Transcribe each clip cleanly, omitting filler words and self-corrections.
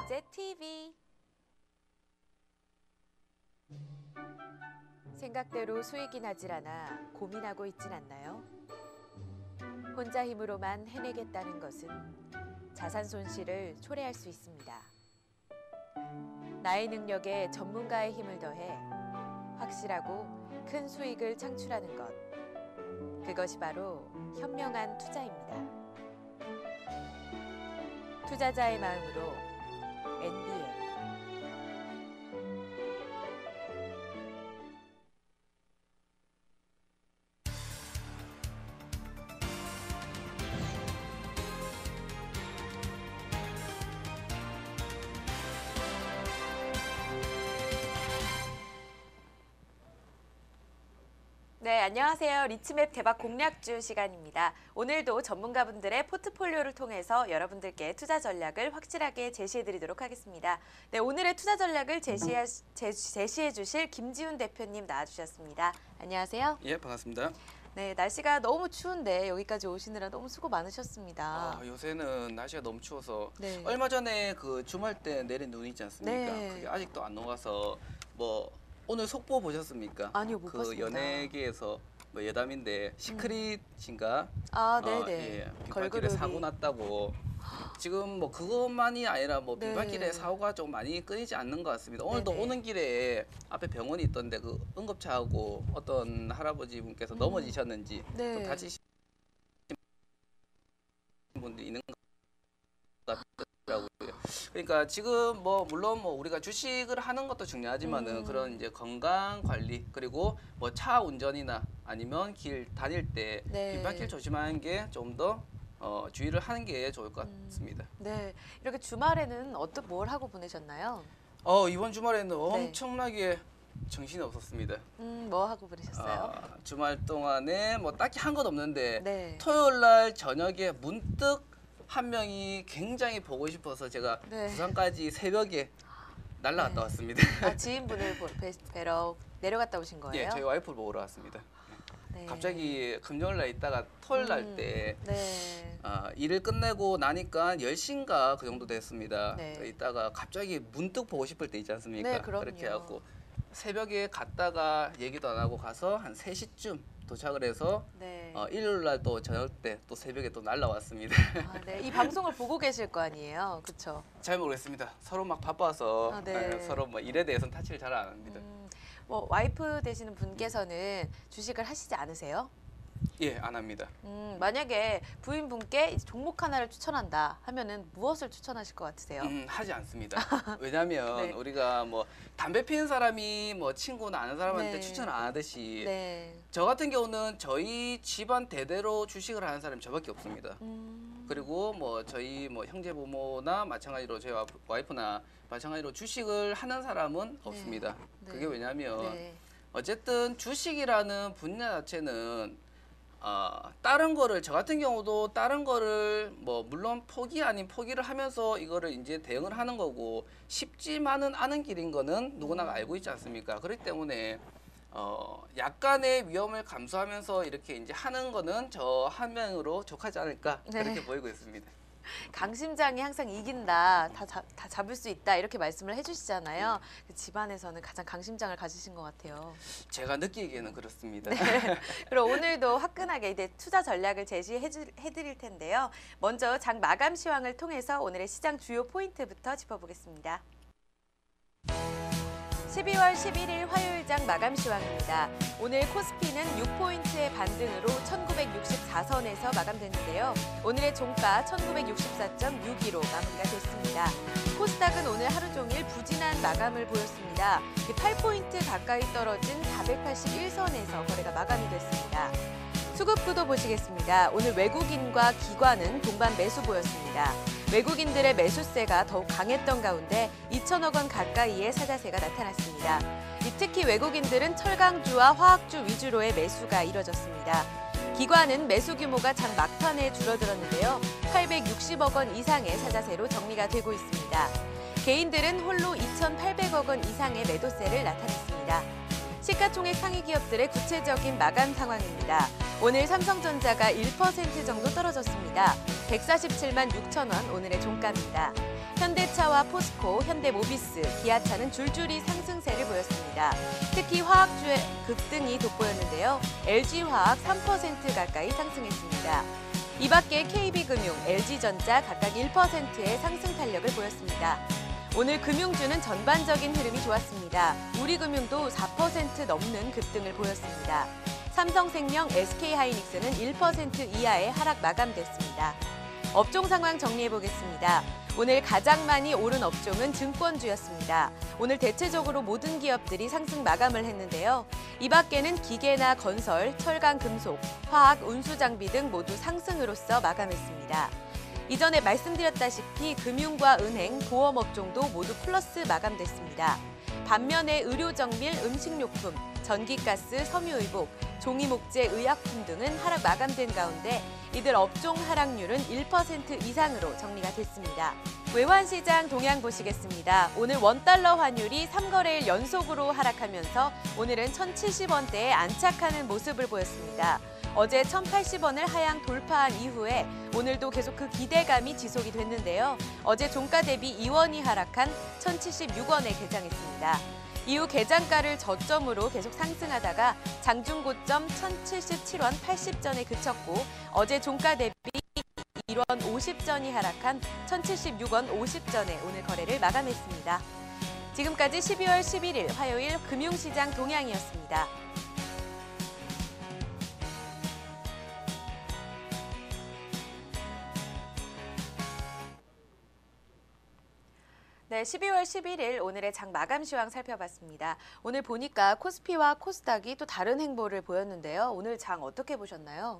경제 TV. 생각대로 수익이 나질 않아 고민하고 있진 않나요? 혼자 힘으로만 해내겠다는 것은 자산 손실을 초래할 수 있습니다. 나의 능력에 전문가의 힘을 더해 확실하고 큰 수익을 창출하는 것. 그것이 바로 현명한 투자입니다. 투자자의 마음으로 NBN. 네, 안녕하세요. 리츠맵 대박 공략주 시간입니다. 오늘도 전문가분들의 포트폴리오를 통해서 여러분들께 투자 전략을 확실하게 제시해드리도록 하겠습니다. 네, 오늘의 투자 전략을 제시해 주실 김지훈 대표님 나와주셨습니다. 안녕하세요. 예, 반갑습니다. 네, 날씨가 너무 추운데 여기까지 오시느라 너무 수고 많으셨습니다. 요새는 날씨가 너무 추워서 네. 얼마 전에 그 주말 때 내린 눈이 있지 않습니까? 네. 그게 아직도 안 녹아서 오늘 속보 보셨습니까? 아니요, 못 봤습니다. 연예계에서 여담인데 시크릿인가? 네네. 예, 빙판길에 사고 났다고. 지금 그것만이 아니라 빙판길에 네. 사고가 좀 많이 끊이지 않는 것 같습니다. 오늘도 네네. 오는 길에 앞에 병원이 있던데 그 응급차하고 어떤 할아버지 분께서 넘어지셨는지 네. 좀 다치신 분들이 있는 것 같더라고요. 그러니까 지금 물론 우리가 주식을 하는 것도 중요하지만은 그런 이제 건강 관리 그리고 차 운전이나 아니면 길 다닐 때 네. 빙판길 조심하는 게 좀 더 주의를 하는 게 좋을 것 같습니다. 네, 이렇게 주말에는 뭘 하고 보내셨나요? 이번 주말에는 엄청나게 정신이 없었습니다. 뭐 하고 보내셨어요? 주말 동안에 딱히 한 건 없는데 네. 토요일 날 저녁에 문득 한 명이 굉장히 보고 싶어서 제가 네. 부산까지 새벽에 날라갔다 네. 왔습니다. 지인분을 뵈러 내려갔다 오신 거예요? 예, 저희 와이프를 보러 왔습니다. 네. 갑자기 금요일 날 있다가 토요일 날 때 네. 일을 끝내고 나니까 10시인가 그 정도 됐습니다. 네. 있다가 갑자기 문득 보고 싶을 때 있지 않습니까? 네, 그럼요. 그렇게 해갖고 새벽에 갔다가 얘기도 안 하고 가서 한 3시쯤 도착을 해서 네. 일요일 날 또 저녁 때 또 새벽에 또 날라왔습니다. 네. 이 방송을 보고 계실 거 아니에요, 그렇죠? 잘 모르겠습니다. 서로 막 바빠서 네. 서로 일에 대해서는 타치를 잘 안 합니다. 와이프 되시는 분께서는 주식을 하시지 않으세요? 예, 안 합니다. 만약에 부인분께 종목 하나를 추천한다 하면은 무엇을 추천하실 것 같으세요? 하지 않습니다. 왜냐하면 네. 우리가 담배 피는 사람이 친구나 아는 사람한테 네. 추천 안 하듯이 네. 저 같은 경우는 저희 집안 대대로 주식을 하는 사람이 저밖에 없습니다. 그리고 저희 형제 부모나 마찬가지로 저희 와이프나 마찬가지로 주식을 하는 사람은 없습니다. 네. 그게 왜냐하면 네. 어쨌든 주식이라는 분야 자체는 다른 거를 저 같은 경우도 다른 거를 물론 포기 아닌 포기를 하면서 이거를 이제 대응을 하는 거고 쉽지만은 않은 길인 거는 누구나 알고 있지 않습니까? 그렇기 때문에 약간의 위험을 감수하면서 이렇게 이제 하는 거는 저 한 명으로 족하지 않을까 그렇게 보이고 있습니다. 강심장이 항상 이긴다, 다 잡을 수 있다 이렇게 말씀을 해주시잖아요. 집안에서는 가장 강심장을 가지신 것 같아요. 제가 느끼기에는 그렇습니다. 네. 그럼 오늘도 화끈하게 이제 투자 전략을 제시해드릴 텐데요. 먼저 장 마감 시황을 통해서 오늘의 시장 주요 포인트부터 짚어보겠습니다. 12월 11일 화요일장 마감 시황입니다. 오늘 코스피는 6포인트의 반등으로 1964선에서 마감됐는데요. 오늘의 종가 1964.62로 마무리가 됐습니다. 코스닥은 오늘 하루 종일 부진한 마감을 보였습니다. 8포인트 가까이 떨어진 481선에서 거래가 마감이 됐습니다. 수급구도 보시겠습니다. 오늘 외국인과 기관은 동반 매수 보였습니다. 외국인들의 매수세가 더욱 강했던 가운데 2천억 원 가까이의 사자세가 나타났습니다. 특히 외국인들은 철강주와 화학주 위주로의 매수가 이뤄졌습니다. 기관은 매수 규모가 장 막판에 줄어들었는데요. 860억 원 이상의 사자세로 정리가 되고 있습니다. 개인들은 홀로 2,800억 원 이상의 매도세를 나타냈습니다. 시가총액 상위 기업들의 구체적인 마감 상황입니다. 오늘 삼성전자가 1% 정도 떨어졌습니다. 147만 6천 원 오늘의 종가입니다. 현대차와 포스코, 현대모비스, 기아차는 줄줄이 상승세를 보였습니다. 특히 화학주의 급등이 돋보였는데요. LG화학 3% 가까이 상승했습니다. 이 밖에 KB금융, LG전자 각각 1%의 상승 탄력을 보였습니다. 오늘 금융주는 전반적인 흐름이 좋았습니다. 우리금융도 4% 넘는 급등을 보였습니다. 삼성생명, SK하이닉스는 1% 이하의 하락 마감됐습니다. 업종 상황 정리해보겠습니다. 오늘 가장 많이 오른 업종은 증권주였습니다. 오늘 대체적으로 모든 기업들이 상승 마감을 했는데요. 이 밖에는 기계나 건설, 철강, 금속, 화학, 운수장비 등 모두 상승으로서 마감했습니다. 이전에 말씀드렸다시피 금융과 은행, 보험 업종도 모두 플러스 마감됐습니다. 반면에 의료정밀, 음식료품, 전기가스, 섬유의복, 종이목재, 의약품 등은 하락 마감된 가운데 이들 업종 하락률은 1% 이상으로 정리가 됐습니다. 외환시장 동향 보시겠습니다. 오늘 원달러 환율이 3거래일 연속으로 하락하면서 오늘은 1,070원대에 안착하는 모습을 보였습니다. 어제 1,080원을 하향 돌파한 이후에 오늘도 계속 그 기대감이 지속이 됐는데요. 어제 종가 대비 2원이 하락한 1,076원에 개장했습니다. 이후 개장가를 저점으로 계속 상승하다가 장중 고점 1,077원 80전에 그쳤고 어제 종가 대비 1원 50전이 하락한 1,076원 50전에 오늘 거래를 마감했습니다. 지금까지 12월 11일 화요일 금융시장 동향이었습니다. 네, 12월 11일 오늘의 장 마감 시황 살펴봤습니다. 오늘 보니까 코스피와 코스닥이 또 다른 행보를 보였는데요. 오늘 장 어떻게 보셨나요?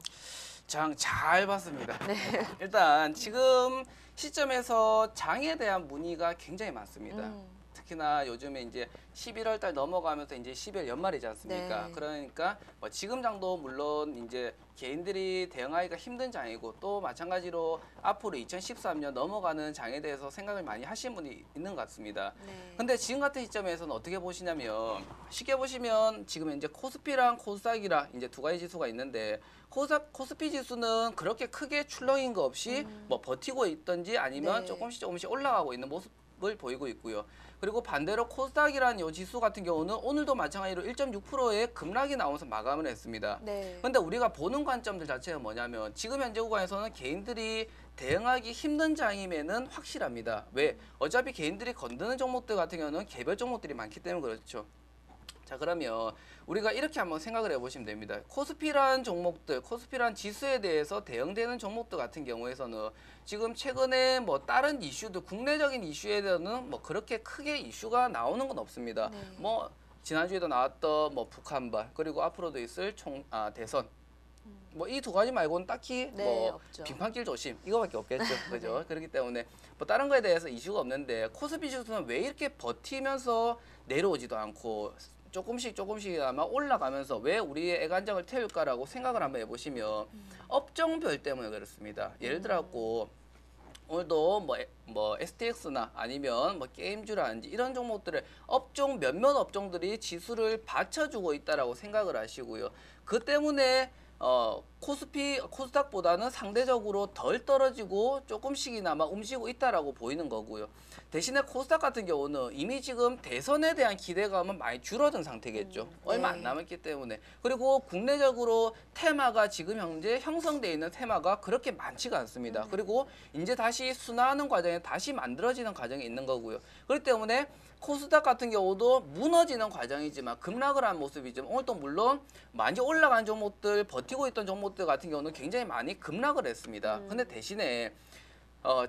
장 잘 봤습니다. 네. 일단 지금 시점에서 장에 대한 문의가 굉장히 많습니다. 특히나 요즘에 이제 11월 달 넘어가면서 이제 12월 연말이지 않습니까? 네. 그러니까 뭐 지금 장도 물론 이제 개인들이 대응하기가 힘든 장이고 또 마찬가지로 앞으로 2013년 넘어가는 장에 대해서 생각을 많이 하시는 분이 있는 것 같습니다. 네. 근데 지금 같은 시점에서는 어떻게 보시냐면 쉽게 보시면 지금 이제 코스피랑 코스닥이랑 이제 두 가지 지수가 있는데 코스피 지수는 그렇게 크게 출렁인 거 없이 뭐 버티고 있든지 아니면 네. 조금씩 올라가고 있는 모습을 보이고 있고요. 그리고 반대로 코스닥이라는 이 지수 같은 경우는 오늘도 마찬가지로 1.6%의 급락이 나오면서 마감을 했습니다. 네. 근데 우리가 보는 관점들 자체가 뭐냐면 지금 현재 구간에서는 개인들이 대응하기 힘든 장이면은 확실합니다. 왜? 어차피 개인들이 건드는 종목들 같은 경우는 개별 종목들이 많기 때문에 그렇죠. 자, 그러면 우리가 이렇게 한번 생각을 해보시면 됩니다. 코스피란 종목들, 코스피란 지수에 대해서 대응되는 종목들 같은 경우에서는 지금 최근에 뭐 다른 이슈들, 국내적인 이슈에 대해서는 뭐 그렇게 크게 이슈가 나오는 건 없습니다. 네. 뭐 지난주에도 나왔던 뭐 북한발, 그리고 앞으로도 있을 대선. 뭐 이 두 가지 말고는 딱히 네, 뭐 없죠. 빈판길 조심 이거밖에 없겠죠. 그죠? 네. 그렇기 때문에 뭐 다른 거에 대해서 이슈가 없는데 코스피 지수는 왜 이렇게 버티면서 내려오지도 않고 조금씩 아마 올라가면서 왜 우리의 애간장을 태울까라고 생각을 한번 해보시면 업종별 때문에 그렇습니다. 예를 들어갖고 오늘도 뭐 STX나 아니면 뭐 게임주라든지 이런 종목들의 업종 몇몇 업종들이 지수를 받쳐주고 있다라고 생각을 하시고요. 그 때문에 코스닥보다는 상대적으로 덜 떨어지고 조금씩이나마 움직이고 있다라고 보이는 거고요. 대신에 코스닥 같은 경우는 이미 지금 대선에 대한 기대감은 많이 줄어든 상태겠죠. 얼마 안 남았기 때문에. 그리고 국내적으로 테마가 지금 현재 형성되어 있는 테마가 그렇게 많지가 않습니다. 그리고 이제 다시 순화하는 과정에 다시 만들어지는 과정에 있는 거고요. 그렇기 때문에 코스닥 같은 경우도 무너지는 과정이지만 급락을 한 모습이지만 오늘 또 물론 많이 올라간 종목들, 버티고 있던 종목들 같은 경우는 굉장히 많이 급락을 했습니다. 근데 대신에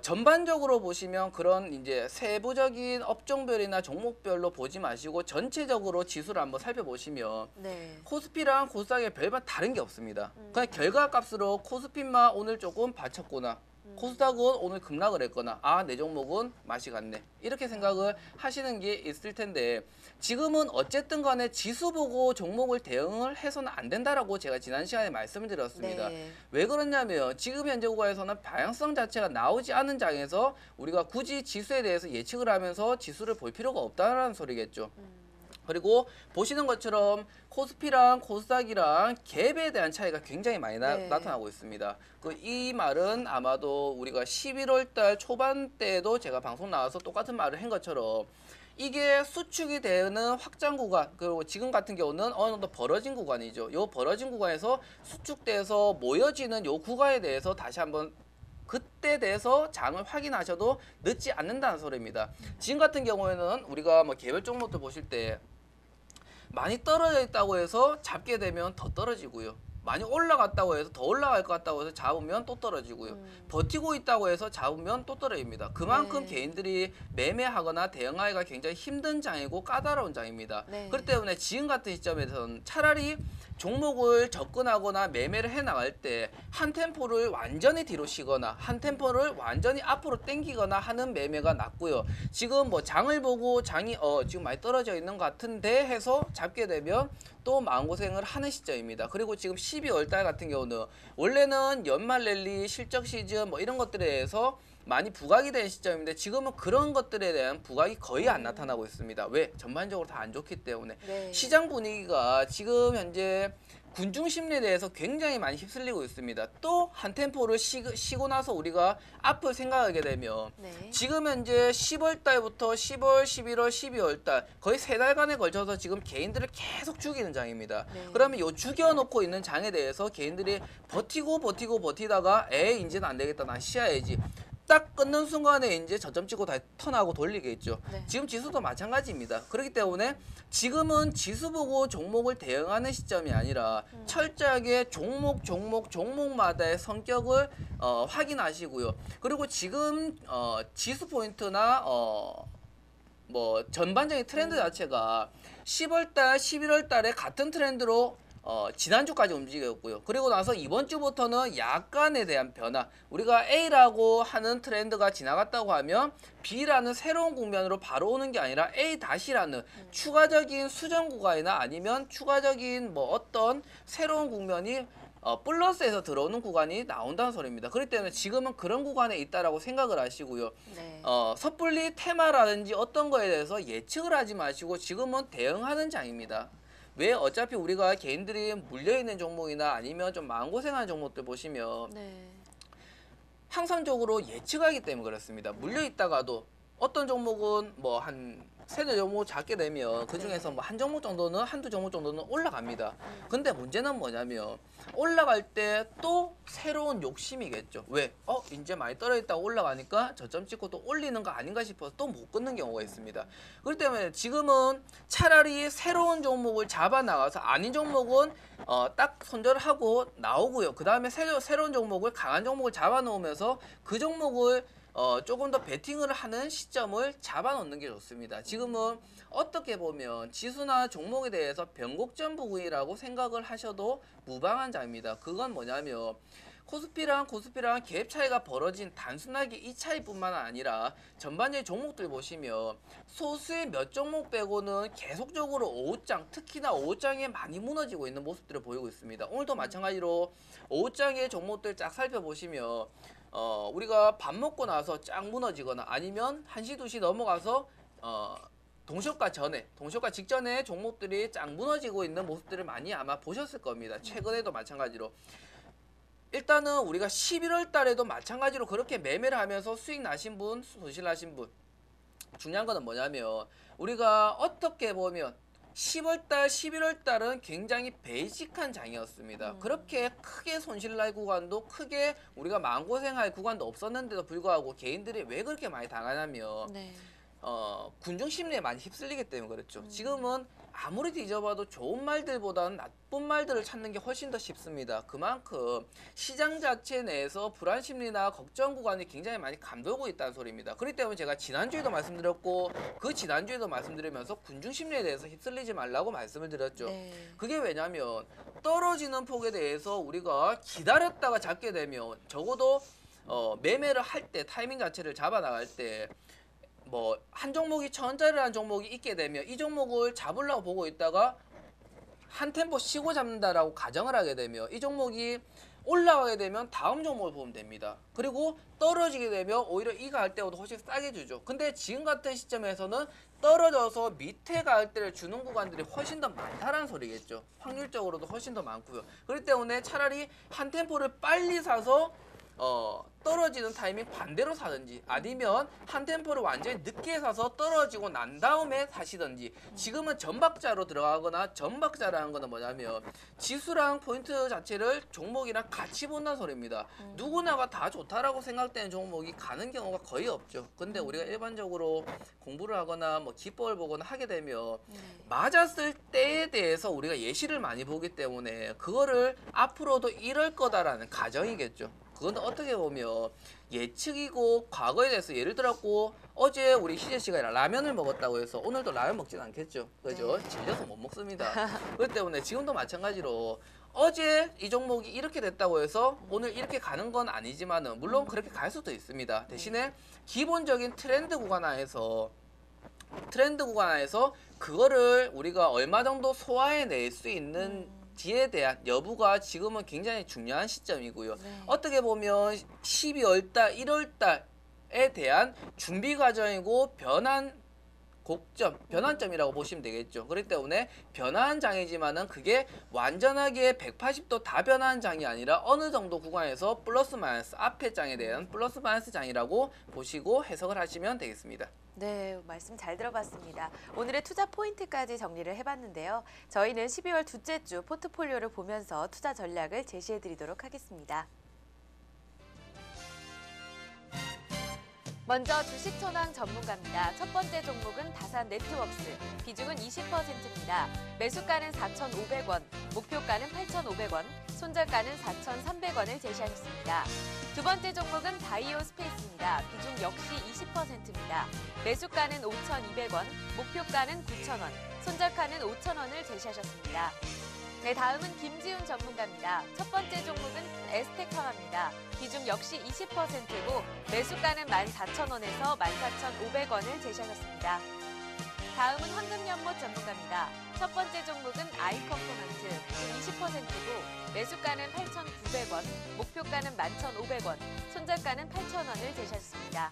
전반적으로 보시면 그런 이제 세부적인 업종별이나 종목별로 보지 마시고 전체적으로 지수를 한번 살펴보시면 네. 코스피랑 코스닥에 별반 다른 게 없습니다. 그냥 결과값으로 코스피만 오늘 조금 받쳤구나. 코스닥은 오늘 급락을 했거나 내 종목은 맛이 갔네. 이렇게 생각을 하시는 게 있을 텐데 지금은 어쨌든 간에 지수 보고 종목을 대응을 해서는 안 된다라고 제가 지난 시간에 말씀을 드렸습니다. 네. 왜 그러냐면 지금 현재 구간에서는 방향성 자체가 나오지 않은 장에서 우리가 굳이 지수에 대해서 예측을 하면서 지수를 볼 필요가 없다는 소리겠죠. 그리고 보시는 것처럼 코스피랑 코스닥이랑 갭에 대한 차이가 굉장히 많이 네. 나타나고 있습니다. 이 말은 아마도 우리가 11월 달 초반 때도 제가 방송 나와서 똑같은 말을 한 것처럼 이게 수축이 되는 확장 구간, 그리고 지금 같은 경우는 어느 정도 벌어진 구간이죠. 요 벌어진 구간에서 수축돼서 모여지는 요 구간에 대해서 다시 한번 그때 대해서 장을 확인하셔도 늦지 않는다는 소리입니다. 지금 같은 경우에는 우리가 뭐 개별 종목들 보실 때 많이 떨어져 있다고 해서 잡게 되면 더 떨어지고요. 많이 올라갔다고 해서 더 올라갈 것 같다고 해서 잡으면 또 떨어지고요. 버티고 있다고 해서 잡으면 또 떨어집니다. 그만큼 네. 개인들이 매매하거나 대응하기가 굉장히 힘든 장이고 까다로운 장입니다. 네. 그렇기 때문에 지금 같은 시점에서는 차라리 종목을 접근하거나 매매를 해나갈 때 한 템포를 완전히 뒤로 쉬거나 한 템포를 완전히 앞으로 당기거나 하는 매매가 낫고요. 지금 뭐 장을 보고 장이 지금 많이 떨어져 있는 것 같은데 해서 잡게 되면 또 마음고생을 하는 시점입니다. 그리고 지금 12월 달 같은 경우는 원래는 연말 랠리, 실적 시즌 뭐 이런 것들에 대해서 많이 부각이 된 시점인데 지금은 그런 것들에 대한 부각이 거의 안 나타나고 있습니다. 왜? 전반적으로 다 안 좋기 때문에. 네. 시장 분위기가 지금 현재 군중 심리에 대해서 굉장히 많이 휩쓸리고 있습니다. 또 한 템포를 쉬고 나서 우리가 앞을 생각하게 되면 네. 지금 현재 10월 달부터 10월, 11월, 12월 달 거의 3달간에 걸쳐서 지금 개인들을 계속 죽이는 장입니다. 네. 그러면 요 죽여놓고 있는 장에 대해서 개인들이 버티다가 이제는 안 되겠다, 난 쉬어야지. 딱 끊는 순간에 이제 저점 찍고 다시 턴하고 돌리겠죠. 네. 지금 지수도 마찬가지입니다. 그렇기 때문에 지금은 지수 보고 종목을 대응하는 시점이 아니라 철저하게 종목마다의 성격을 확인하시고요. 그리고 지금 지수 포인트나 뭐 전반적인 트렌드 자체가 10월 달, 11월 달에 같은 트렌드로 지난주까지 움직였고요. 그리고 나서 이번 주부터는 약간에 대한 변화. 우리가 A라고 하는 트렌드가 지나갔다고 하면 B라는 새로운 국면으로 바로 오는 게 아니라 A-라는 추가적인 수정 구간이나 아니면 추가적인 뭐 어떤 새로운 국면이 플러스에서 들어오는 구간이 나온다는 소리입니다. 그렇기 때문에 지금은 그런 구간에 있다라고 생각을 하시고요. 네. 섣불리 테마라든지 어떤 거에 대해서 예측을 하지 마시고 지금은 대응하는 장입니다. 왜? 어차피 우리가 개인들이 물려있는 종목이나 아니면 좀 마음고생하는 종목들 보시면 네. 항상적으로 예측하기 때문에 그렇습니다. 물려있다가도 어떤 종목은 뭐 한 세네 종목 잡게 되면 그 중에서 뭐 한 종목 정도는 한두 종목 정도는 올라갑니다. 근데 문제는 뭐냐면 올라갈 때 또 새로운 욕심이겠죠. 왜? 이제 많이 떨어졌다고 올라가니까 저점 찍고 또 올리는 거 아닌가 싶어서 또 못 끊는 경우가 있습니다. 그렇기 때문에 지금은 차라리 새로운 종목을 잡아 나가서 아닌 종목은 딱 손절을 하고 나오고요. 그 다음에 새로운 종목을 강한 종목을 잡아 놓으면서 그 종목을 조금 더 베팅을 하는 시점을 잡아놓는 게 좋습니다. 지금은 어떻게 보면 지수나 종목에 대해서 변곡점 부분이라고 생각을 하셔도 무방한 장입니다. 그건 뭐냐면 코스피랑 갭 차이가 벌어진 단순하게 이 차이뿐만 아니라 전반적인 종목들 보시면 소수의 몇 종목 빼고는 계속적으로 5장, 특히나 5장에 많이 무너지고 있는 모습들을 보이고 있습니다. 오늘도 마찬가지로 5장의 종목들 쫙 살펴보시면 우리가 밥 먹고 나서 쫙 무너지거나 아니면 1시, 2시 넘어가서 동시효과 직전에 종목들이 쫙 무너지고 있는 모습들을 많이 아마 보셨을 겁니다. 최근에도 마찬가지로. 일단은 우리가 11월 달에도 마찬가지로 그렇게 매매를 하면서 수익 나신 분, 손실 나신 분. 중요한 거는 뭐냐면 우리가 어떻게 보면 10월 달, 11월 달은 굉장히 베이직한 장이었습니다. 그렇게 크게 손실 날 구간도 크게 우리가 마음고생할 구간도 없었는데도 불구하고 개인들이 왜 그렇게 많이 당하냐면 네. 군중 심리에 많이 휩쓸리기 때문에 그렇죠. 지금은 아무리 뒤져봐도 좋은 말들보다는 나쁜 말들을 찾는 게 훨씬 더 쉽습니다. 그만큼 시장 자체 내에서 불안 심리나 걱정 구간이 굉장히 많이 감돌고 있다는 소리입니다. 그렇기 때문에 제가 지난주에도 말씀드렸고 그 지난주에도 말씀드리면서 군중 심리에 대해서 휩쓸리지 말라고 말씀을 드렸죠. 네. 그게 왜냐면 떨어지는 폭에 대해서 우리가 기다렸다가 잡게 되면 적어도 매매를 할 때 타이밍 자체를 잡아 나갈 때 뭐 한 종목이 천원짜리라는 종목이 있게 되면 이 종목을 잡으려고 보고 있다가 한 템포 쉬고 잡는다라고 가정을 하게 되면 이 종목이 올라가게 되면 다음 종목을 보면 됩니다. 그리고 떨어지게 되면 오히려 이 가격대보다 훨씬 싸게 주죠. 근데 지금 같은 시점에서는 떨어져서 밑에 가격대를 주는 구간들이 훨씬 더 많다는 소리겠죠. 확률적으로도 훨씬 더 많고요. 그렇기 때문에 차라리 한 템포를 빨리 사서 떨어지는 타이밍 반대로 사든지 아니면 한 템포를 완전히 늦게 사서 떨어지고 난 다음에 사시든지. 지금은 전박자로 들어가거나 전박자라는 거는 뭐냐면 지수랑 포인트 자체를 종목이랑 같이 본다는 소리입니다. 누구나가 다 좋다라고 생각되는 종목이 가는 경우가 거의 없죠. 근데 우리가 일반적으로 공부를 하거나 뭐 기법을 보거나 하게 되면 맞았을 때에 대해서 우리가 예시를 많이 보기 때문에 그거를 앞으로도 이럴 거다라는 가정이겠죠. 그건 어떻게 보면 예측이고 과거에 대해서 예를 들었고 어제 우리 희재 씨가 라면을 먹었다고 해서 오늘도 라면 먹진 않겠죠. 그죠? 네. 질려서 못 먹습니다. 그렇기 때문에 지금도 마찬가지로 어제 이 종목이 이렇게 됐다고 해서 오늘 이렇게 가는 건 아니지만은 물론 그렇게 갈 수도 있습니다. 대신에 기본적인 트렌드 구간 하에서 그거를 우리가 얼마 정도 소화해낼 수 있는 지에 대한 여부가 지금은 굉장히 중요한 시점이고요. 네. 어떻게 보면 12월 달, 1월 달에 대한 준비 과정이고 변환점이라고 보시면 되겠죠. 그렇기 때문에 변화한 장이지만은 그게 완전하게 180도 다 변화한 장이 아니라 어느 정도 구간에서 플러스 마이너스 앞에 장에 대한 플러스 마이너스 장이라고 보시고 해석을 하시면 되겠습니다. 네, 말씀 잘 들어봤습니다. 오늘의 투자 포인트까지 정리를 해봤는데요. 저희는 12월 둘째 주 포트폴리오를 보면서 투자 전략을 제시해드리도록 하겠습니다. 먼저 주식천왕 전문가입니다. 첫 번째 종목은 다산 네트워크스, 비중은 20%입니다. 매수가는 4,500원, 목표가는 8,500원, 손절가는 4,300원을 제시하셨습니다. 두 번째 종목은 바이오 스페이스입니다. 비중 역시 20%입니다. 매수가는 5,200원, 목표가는 9,000원, 손절가는 5,000원을 제시하셨습니다. 네, 다음은 김지훈 전문가입니다. 첫 번째 종목은 에스텍화입니다. 비중 역시 20%고 매수가는 14,000원에서 14,500원을 제시하셨습니다. 다음은 황금연못 전문가입니다. 첫 번째 종목은 아이컴포넌트, 비중 20%고 매수가는 8,900원, 목표가는 11,500원, 손절가는 8,000원을 제시하셨습니다.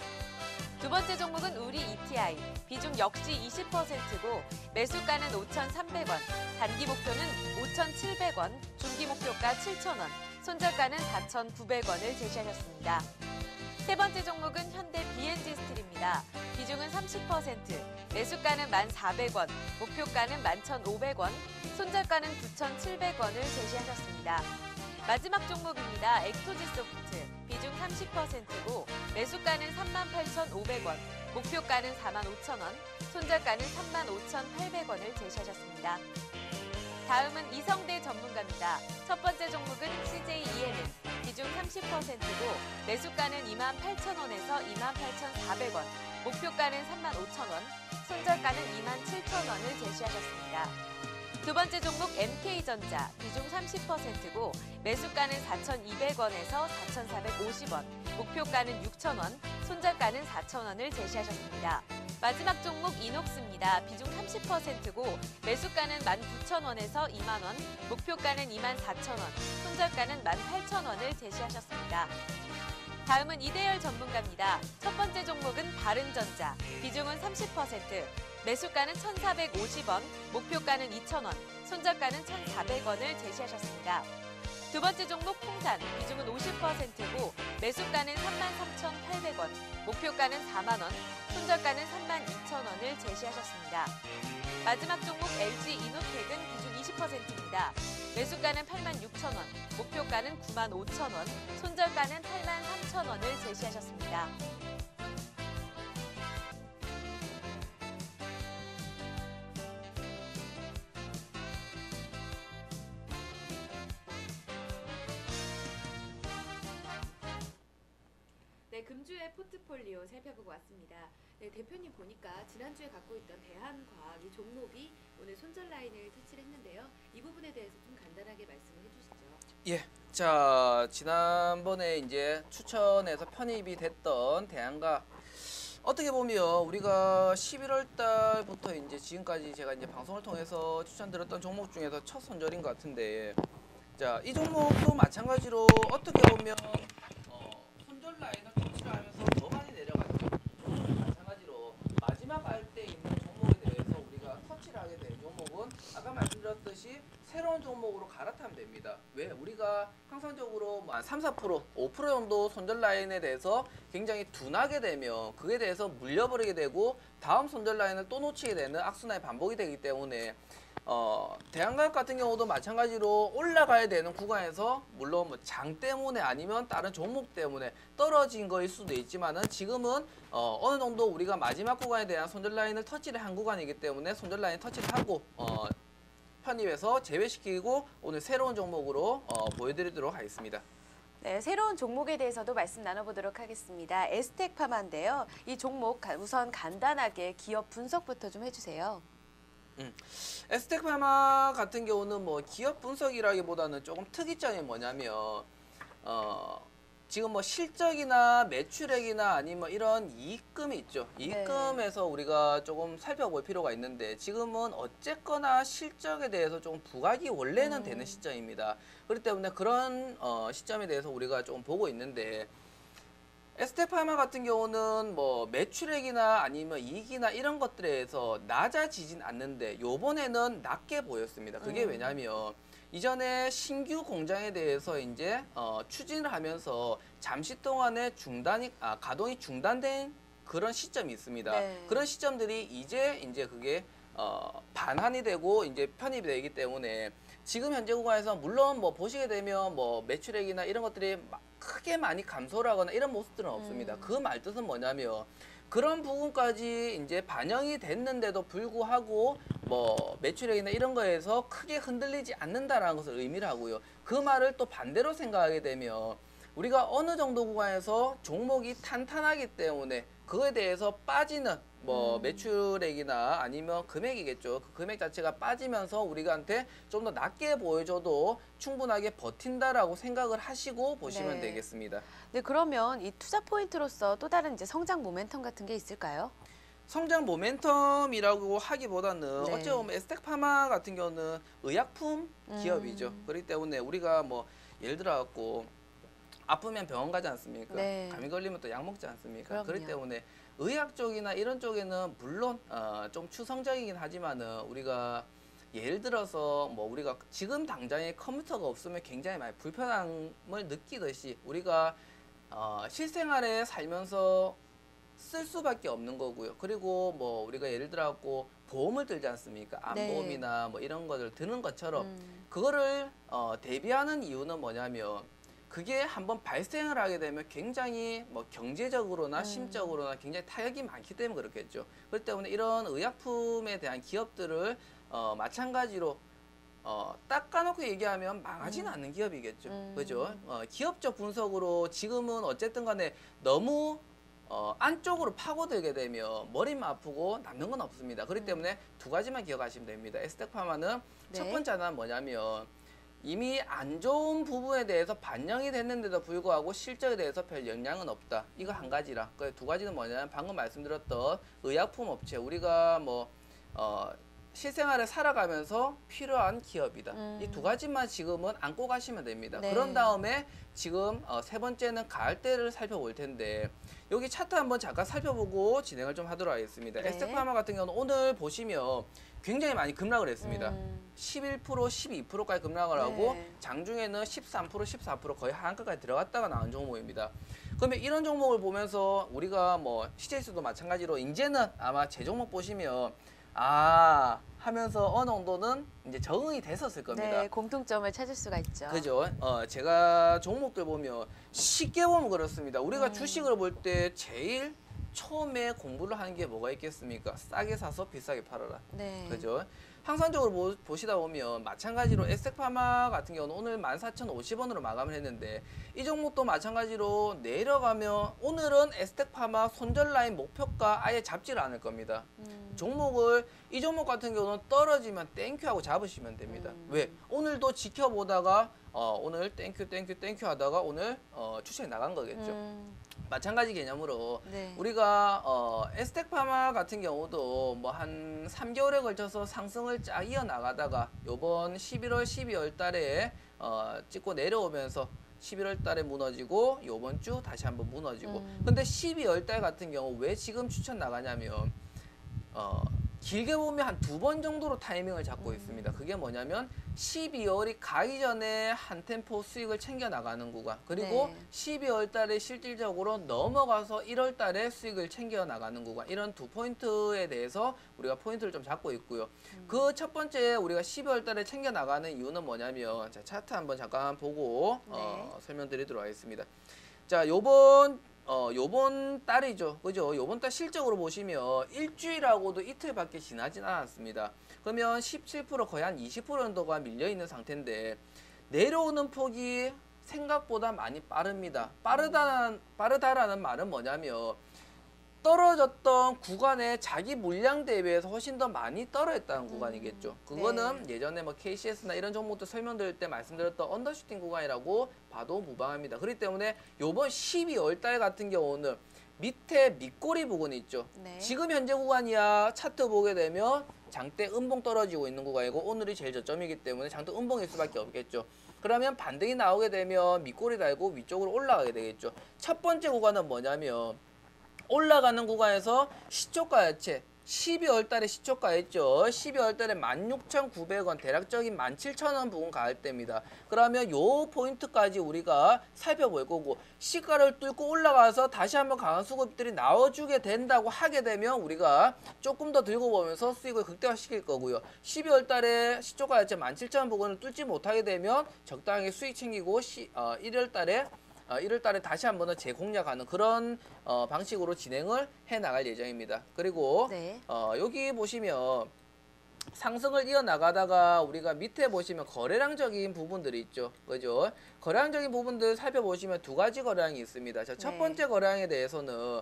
두 번째 종목은 우리 ETI, 비중 역시 20%고 매수가는 5,300원, 단기 목표는 5,700원, 중기 목표가 7,000원, 손절가는 4,900원을 제시하셨습니다. 세 번째 종목은 현대 BNG 스틸입니다. 비중은 30%, 매수가는 1,400원, 목표가는 11,500원, 손절가는 9,700원을 제시하셨습니다. 마지막 종목입니다. 엑토지 소프트, 비중 30%고 매수가는 38,500원, 목표가는 45,000원, 손절가는 35,800원을 제시하셨습니다. 다음은 이성대 전문가입니다. 첫 번째 종목은 CJENN, 비중 30%고 매수가는 28,000원에서 28,400원, 목표가는 35,000원, 손절가는 27,000원을 제시하셨습니다. 두 번째 종목 MK전자, 비중 30%고 매수가는 4,200원에서 4,450원, 목표가는 6,000원, 손절가는 4,000원을 제시하셨습니다. 마지막 종목 이녹스입니다. 비중 30%고 매수가는 19,000원에서 2만원, 목표가는 24,000원, 손절가는 18,000원을 제시하셨습니다. 다음은 이대열 전문가입니다. 첫 번째 종목은 바른전자, 비중은 30%, 매수가는 1,450원, 목표가는 2,000원, 손절가는 1,400원을 제시하셨습니다. 두 번째 종목 풍산, 비중은 50%고 매수가는 33,800원, 목표가는 4만원, 손절가는 32,000원을 제시하셨습니다. 마지막 종목 LG이노텍은 비중 20%입니다. 매수가는 86,000원, 목표가는 95,000원, 손절가는 83,000원을 제시하셨습니다. 네, 금주의 포트폴리오 살펴보고 왔습니다. 네, 대표님 보니까 지난주에 갖고 있던 대한과학 이 종목이 오늘 손절 라인을 터치를 했는데요. 이 부분에 대해서 좀 간단하게 말씀을 해주시죠. 예. 자, 지난번에 이제 추천해서 편입이 됐던 대한과학, 어떻게 보면 우리가 11월 달부터 이제 지금까지 제가 이제 방송을 통해서 추천드렸던 종목 중에서 첫 손절인 것 같은데, 자, 이 종목도 마찬가지로 어떻게 보면 손절 라인을 터치를 하면서 더 많이 내려갔죠. 마찬가지로 마지막 할 때 있는 종목에 대해서 우리가 터치를 하게 된 종목은 아까 말씀드렸듯이 새로운 종목으로 갈아타면 됩니다. 왜? 우리가 항상적으로 한 3, 4%, 5% 정도 손절 라인에 대해서 굉장히 둔하게 되면 그에 대해서 물려버리게 되고 다음 손절 라인을 또 놓치게 되는 악순환의 반복이 되기 때문에 대한가격 같은 경우도 마찬가지로 올라가야 되는 구간에서 물론 뭐 장 때문에 아니면 다른 종목 때문에 떨어진 거일 수도 있지만은 지금은 어느 정도 우리가 마지막 구간에 대한 손절 라인을 터치를 한 구간이기 때문에 손절 라인 터치를 하고 편입해서 제외시키고 오늘 새로운 종목으로 보여드리도록 하겠습니다. 네, 새로운 종목에 대해서도 말씀 나눠보도록 하겠습니다. 에스텍파마인데요. 이 종목 우선 간단하게 기업 분석부터 좀 해주세요. 에스텍파마 같은 경우는 뭐 기업 분석이라기보다는 조금 특이점이 뭐냐면 지금 뭐 실적이나 매출액이나 아니면 이런 이익금이 있죠. 이익금에서 우리가 조금 살펴볼 필요가 있는데 지금은 어쨌거나 실적에 대해서 조금 부각이 원래는 되는 시점입니다. 그렇기 때문에 그런 시점에 대해서 우리가 조금 보고 있는데 에스테파마 같은 경우는 뭐 매출액이나 아니면 이익이나 이런 것들에서 낮아지진 않는데 요번에는 낮게 보였습니다. 그게 왜냐면 이전에 신규 공장에 대해서 이제 추진을 하면서 잠시 동안에 가동이 중단된 그런 시점이 있습니다. 네. 그런 시점들이 이제 그게 반환이 되고 이제 편입이 되기 때문에 지금 현재 구간에서 물론 뭐 보시게 되면 뭐 매출액이나 이런 것들이 크게 많이 감소를 하거나 이런 모습들은 없습니다. 그 말 뜻은 뭐냐면 그런 부분까지 이제 반영이 됐는데도 불구하고 뭐 매출액이나 이런 거에서 크게 흔들리지 않는다라는 것을 의미를 하고요. 그 말을 또 반대로 생각하게 되면 우리가 어느 정도 구간에서 종목이 탄탄하기 때문에 그거에 대해서 빠지는 뭐 매출액이나 아니면 금액이겠죠. 그 금액 자체가 빠지면서 우리한테 좀 더 낮게 보여줘도 충분하게 버틴다라고 생각을 하시고 보시면 네. 되겠습니다. 네, 그러면 이 투자 포인트로서 또 다른 이제 성장 모멘텀 같은 게 있을까요? 성장 모멘텀이라고 하기보다는 네. 어찌 보면 에스텍파마 같은 경우는 의약품 기업이죠. 그렇기 때문에 우리가 뭐 예를 들어 갖고 아프면 병원 가지 않습니까? 네. 감기 걸리면 또 약 먹지 않습니까? 그럼요. 그렇기 때문에 의학 쪽이나 이런 쪽에는 물론 좀 추상적이긴 하지만은 우리가 예를 들어서 뭐 우리가 지금 당장에 컴퓨터가 없으면 굉장히 많이 불편함을 느끼듯이 우리가 실생활에 살면서 쓸 수밖에 없는 거고요. 그리고 뭐 우리가 예를 들어 갖고 보험을 들지 않습니까? 암보험이나 뭐 이런 거를 드는 것처럼 그거를 대비하는 이유는 뭐냐면 그게 한번 발생을 하게 되면 굉장히 뭐 경제적으로나 심적으로나 굉장히 타격이 많기 때문에 그렇겠죠. 그렇기 때문에 이런 의약품에 대한 기업들을 마찬가지로 딱 까놓고 얘기하면 망하지는 않는 기업이겠죠. 그죠? 기업적 분석으로 지금은 어쨌든 간에 너무 안쪽으로 파고들게 되면 머리만 아프고 남는 건 없습니다. 그렇기 때문에 두 가지만 기억하시면 됩니다. 에스텍파마는 네. 첫 번째 하나는 뭐냐면 이미 안 좋은 부분에 대해서 반영이 됐는데도 불구하고 실적에 대해서 별 영향은 없다. 이거 한 가지라. 그 두 가지는 뭐냐면 방금 말씀드렸던 의약품 업체. 우리가 뭐 실생활을 살아가면서 필요한 기업이다. 이 두 가지만 지금은 안고 가시면 됩니다. 네. 그런 다음에 지금 세 번째는 가을대를 살펴볼 텐데 여기 차트 한번 잠깐 살펴보고 진행을 좀 하도록 하겠습니다. 네. 에스텍파마 같은 경우는 오늘 보시면 굉장히 많이 급락을 했습니다. 11%, 12%까지 급락을 하고 네. 장중에는 13%, 14% 거의 하한가까지 들어갔다가 나온 종목입니다. 그러면 이런 종목을 보면서 우리가 뭐 CJS도 마찬가지로 이제는 아마 제 종목 보시면 하면서 어느 정도는 이제 적응이 됐었을 겁니다. 네, 공통점을 찾을 수가 있죠. 그죠? 제가 종목들 보면 쉽게 보면 그렇습니다. 우리가 주식을 볼 때 제일 처음에 공부를 하는 게 뭐가 있겠습니까? 싸게 사서 비싸게 팔아라. 네. 그죠? 항상적으로 보시다 보면 마찬가지로 에스텍파마 같은 경우는 오늘 14,050원으로 마감을 했는데 이 종목도 마찬가지로 내려가면 오늘은 에스텍파마 손절 라인 목표가 아예 잡지를 않을 겁니다. 종목을 이 종목 같은 경우는 떨어지면 땡큐하고 잡으시면 됩니다. 왜? 오늘도 지켜보다가 오늘 땡큐 하다가 오늘 추천이 나간 거겠죠. 마찬가지 개념으로 우리가 에스텍파마 같은 경우도 뭐 한 3개월에 걸쳐서 상승을 수익을 쫙 이어나가다가 요번 11월, 12월 달에 찍고 내려오면서 11월 달에 무너지고 요번 주 다시 한번 무너지고 근데 12월 달 같은 경우 왜 지금 추천 나가냐면 길게 보면 한 2번 정도로 타이밍을 잡고 있습니다. 그게 뭐냐면 12월이 가기 전에 한 템포 수익을 챙겨 나가는 구간 그리고 네. 12월 달에 실질적으로 넘어가서 1월 달에 수익을 챙겨 나가는 구간 이런 두 포인트에 대해서 우리가 포인트를 좀 잡고 있고요. 그 첫 번째 우리가 12월 달에 챙겨 나가는 이유는 뭐냐면 자, 차트 한번 잠깐 보고 네. 설명드리도록 하겠습니다. 자, 요번 달이죠. 그죠? 요번 달 실적으로 보시면 일주일하고도 이틀밖에 지나진 않았습니다. 그러면 17% 거의 한 20% 정도가 밀려있는 상태인데 내려오는 폭이 생각보다 많이 빠릅니다. 빠르다라는 말은 뭐냐면 떨어졌던 구간에 자기 물량 대비해서 훨씬 더 많이 떨어졌다는 구간이겠죠. 그거는 네. 예전에 뭐 KCS나 이런 종목도 설명드릴 때 말씀드렸던 언더슈팅 구간이라고 봐도 무방합니다. 그렇기 때문에 요번 12월 달 같은 경우는 밑에 밑꼬리 부분이 있죠. 네. 지금 현재 구간이야 차트 보게 되면 장대 음봉 떨어지고 있는 구간이고 오늘이 제일 저점이기 때문에 장대 음봉일 수밖에 없겠죠. 그러면 반등이 나오게 되면 밑꼬리 달고 위쪽으로 올라가게 되겠죠. 첫 번째 구간은 뭐냐면 올라가는 구간에서 시초가야채 12월 달에 시초가였죠. 12월 달에 16,900원 대략적인 17,000원 부근 가을대입니다. 그러면 요 포인트까지 우리가 살펴볼 거고 시가를 뚫고 올라가서 다시 한번 강한 수급들이 나와주게 된다고 하게 되면 우리가 조금 더 들고 보면서 수익을 극대화시킬 거고요. 12월 달에 시초가야채 17,000원 부근을 뚫지 못하게 되면 적당히 수익 챙기고 1월 달에 다시 한 번 더 재공략하는 그런 방식으로 진행을 해 나갈 예정입니다. 그리고 네. 여기 보시면 상승을 이어나가다가 우리가 밑에 보시면 거래량적인 부분들이 있죠. 그죠? 거래량적인 부분들 살펴보시면 두 가지 거래량이 있습니다. 자, 첫 네. 번째 거래량에 대해서는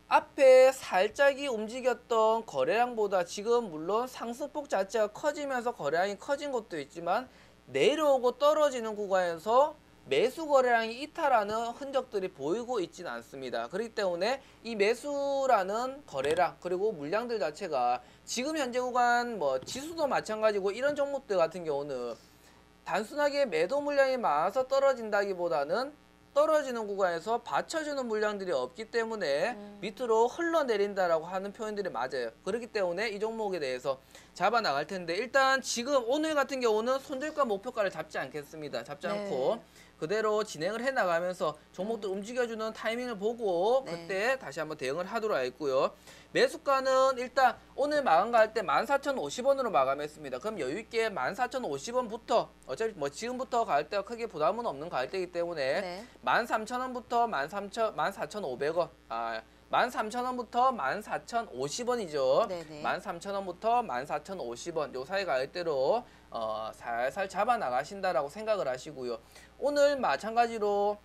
앞에 살짝이 움직였던 거래량보다 지금 물론 상승폭 자체가 커지면서 거래량이 커진 것도 있지만 내려오고 떨어지는 구간에서 매수 거래량이 이탈하는 흔적들이 보이고 있지는 않습니다. 그렇기 때문에 이 매수라는 거래량 그리고 물량들 자체가 지금 현재 구간 뭐 지수도 마찬가지고 이런 종목들 같은 경우는 단순하게 매도 물량이 많아서 떨어진다기보다는 떨어지는 구간에서 받쳐주는 물량들이 없기 때문에 밑으로 흘러내린다라고 하는 표현들이 맞아요. 그렇기 때문에 이 종목에 대해서 잡아 나갈 텐데 일단 지금 오늘 같은 경우는 손절가 목표가를 잡지 않겠습니다. 잡지 네. 않고 그대로 진행을 해 나가면서 종목들 움직여주는 타이밍을 보고 네. 그때 다시 한번 대응을 하도록 하겠고요. 매수가는 일단 오늘 마감갈 때 14,050원으로 마감했습니다. 그럼 여유있게 14,050원부터 어차피 뭐 지금부터 가격대가 크게 부담은 없는 가격대이기 때문에 네. 13,000원부터 14,500원 13,000원부터 14,050원이죠. 네네. 13,000원부터 14,050원 요 사이 가격대로 살살 잡아 나가신다라고 생각을 하시고요. 오늘 마찬가지로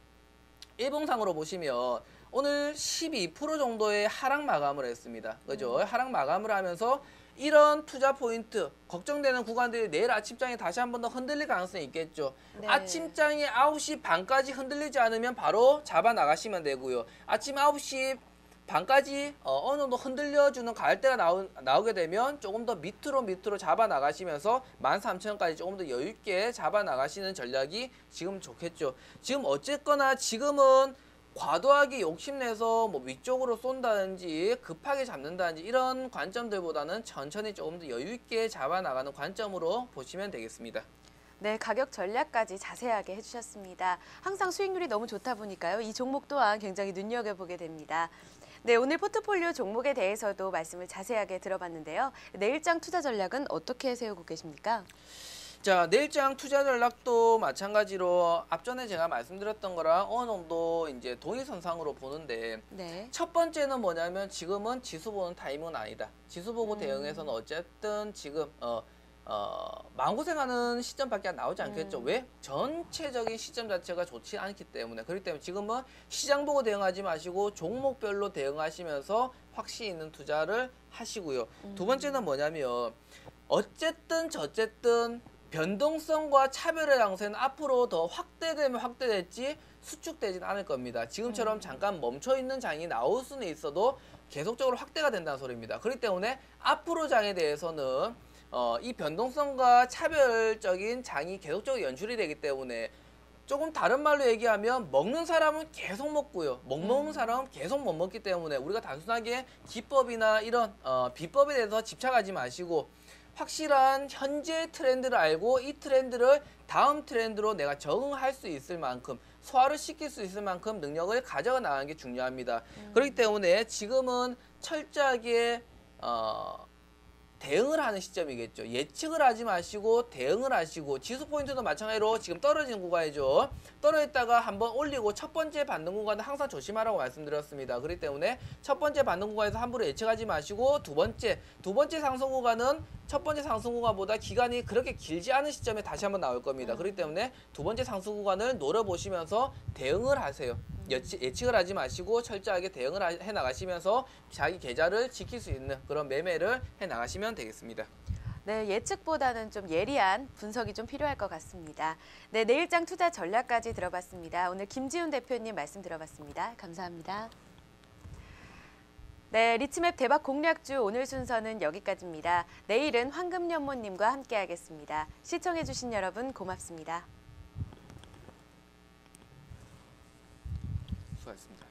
일봉상으로 보시면 오늘 12% 정도의 하락 마감을 했습니다. 그죠? 하락 마감을 하면서 이런 투자 포인트 걱정되는 구간들이 내일 아침장에 다시 한 번 더 흔들릴 가능성이 있겠죠. 네. 아침장에 9시 반까지 흔들리지 않으면 바로 잡아 나가시면 되고요. 아침 9시 반까지 어느 정도 흔들려주는 가을대가 나오게 되면 조금 더 밑으로 잡아 나가시면서 13,000원까지 조금 더 여유있게 잡아 나가시는 전략이 지금 좋겠죠. 지금 어쨌거나 지금은 과도하게 욕심내서 뭐 위쪽으로 쏜다든지 급하게 잡는다든지 이런 관점들보다는 천천히 조금 더 여유있게 잡아 나가는 관점으로 보시면 되겠습니다. 네, 가격 전략까지 자세하게 해주셨습니다. 항상 수익률이 너무 좋다 보니까요. 이 종목 또한 굉장히 눈여겨보게 됩니다. 네, 오늘 포트폴리오 종목에 대해서도 말씀을 자세하게 들어봤는데요. 내일장 투자 전략은 어떻게 세우고 계십니까? 자, 내일장 투자 전략도 마찬가지로 앞전에 제가 말씀드렸던 거랑 어느 정도 이제 동일선상으로 보는데 네. 첫 번째는 뭐냐면 지금은 지수 보는 타임은 아니다. 지수 보고 대응해서는 어쨌든 지금 마음고생하는 시점밖에 나오지 않겠죠. 왜? 전체적인 시점 자체가 좋지 않기 때문에. 그렇기 때문에 지금은 시장 보고 대응하지 마시고 종목별로 대응하시면서 확신 있는 투자를 하시고요. 두 번째는 뭐냐면 어쨌든 저쨌든 변동성과 차별의 양세는 앞으로 더 확대되면 확대됐지 수축되진 않을 겁니다. 지금처럼 잠깐 멈춰있는 장이 나올 수는 있어도 계속적으로 확대가 된다는 소리입니다. 그렇기 때문에 앞으로 장에 대해서는 이 변동성과 차별적인 장이 계속적으로 연출이 되기 때문에 조금 다른 말로 얘기하면 먹는 사람은 계속 먹고요. 못 먹는 사람은 계속 못 먹기 때문에 우리가 단순하게 기법이나 이런 비법에 대해서 집착하지 마시고 확실한 현재 트렌드를 알고 이 트렌드를 다음 트렌드로 내가 적응할 수 있을 만큼 소화를 시킬 수 있을 만큼 능력을 가져가 나가는 게 중요합니다. 그렇기 때문에 지금은 철저하게 대응을 하는 시점이겠죠. 예측을 하지 마시고 대응을 하시고 지수 포인트도 마찬가지로 지금 떨어지는 구간이죠. 떨어졌다가 한번 올리고 첫 번째 반등 구간은 항상 조심하라고 말씀드렸습니다. 그렇기 때문에 첫 번째 반등 구간에서 함부로 예측하지 마시고 두 번째 상승 구간은 첫 번째 상승 구간보다 기간이 그렇게 길지 않은 시점에 다시 한번 나올 겁니다. 그렇기 때문에 두 번째 상승 구간을 노려보시면서 대응을 하세요. 예측을 하지 마시고 철저하게 대응을 해 나가시면서 자기 계좌를 지킬 수 있는 그런 매매를 해 나가시면 되겠습니다. 네, 예측보다는 좀 예리한 분석이 좀 필요할 것 같습니다. 네, 내일장 투자 전략까지 들어봤습니다. 오늘 김지훈 대표님 말씀 들어봤습니다. 감사합니다. 네, 리츠맵 대박 공략주 오늘 순서는 여기까지입니다. 내일은 황금연못님과 함께하겠습니다. 시청해주신 여러분 고맙습니다. 수고하셨습니다.